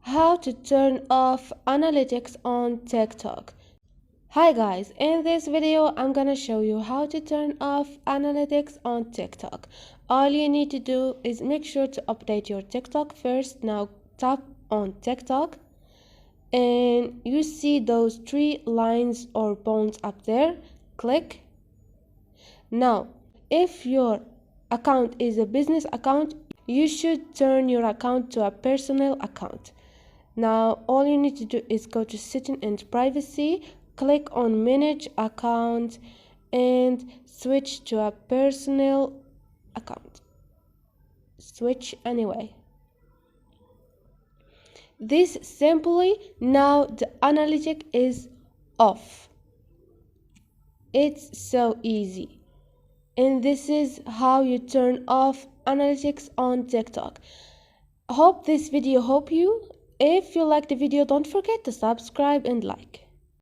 How to turn off analytics on TikTok. Hi guys, in this video I'm gonna show you how to turn off analytics on TikTok. All you need to do is make sure to update your TikTok first. Now tap on TikTok and you see those three lines or bones up there. Click. Now if your account is a business account, you should turn your account to a personal account. Now all you need to do is go to Settings and Privacy, click on Manage Account and switch to a personal account. Switch anyway. This simply, now the analytic is off. It's so easy. And this is how you turn off analytics on TikTok. Hope this video helped you. If you like the video, don't forget to subscribe and like.